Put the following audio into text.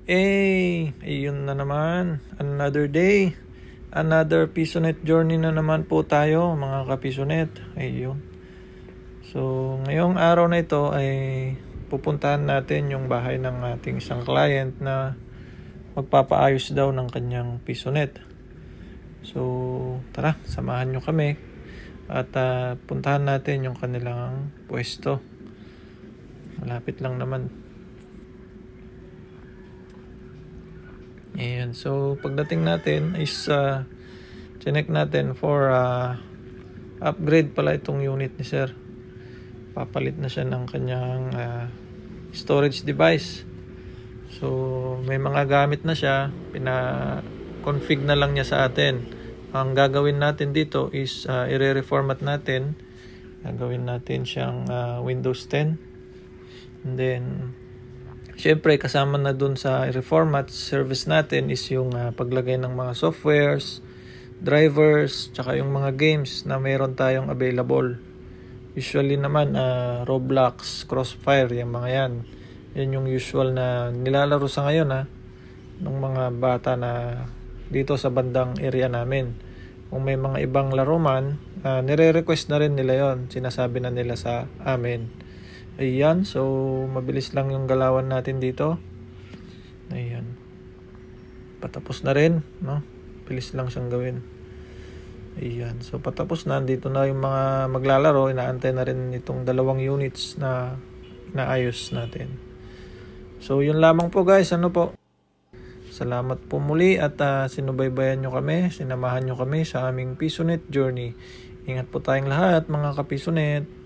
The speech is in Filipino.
Ayun na naman. Another day. Another Pisonet journey na naman po tayo, mga kapisonet. Ayun. So, ngayong araw na ito ay pupuntahan natin yung bahay ng ating isang client na magpapaayos daw ng kanyang Pisonet. So, tara, samahan nyo kami at puntahan natin yung kanilang pwesto. Malapit lang naman. Ayan, so pagdating natin is check natin for upgrade pala itong unit ni sir. Papalit na siya ng kanyang storage device. So may mga gamit na siya, pina-config na lang niya sa atin. Ang gagawin natin dito is i-reformat natin. Gagawin natin siyang Windows 10. And then syempre, kasama na dun sa reformat service natin is yung paglagay ng mga softwares, drivers, tsaka yung mga games na mayroon tayong available. Usually naman, Roblox, Crossfire, yung mga yan. Yan yung usual na nilalaro sa ngayon ng mga bata na dito sa bandang area namin. Kung may mga ibang laro man, nire-request na rin nila yon, sinasabi na nila sa amin. Ayan, so mabilis lang yung galawan natin dito. Ayan. Patapos na rin, no? Bilis lang siyang gawin. Ayan, so patapos na. Dito na yung mga maglalaro. Inaantay na rin itong 2 units na inaayos natin. So yun lamang po guys, ano po. Salamat po muli at sinubaybayan nyo kami, sinamahan nyo kami sa aming Pisonet journey. Ingat po tayong lahat mga kapisonet.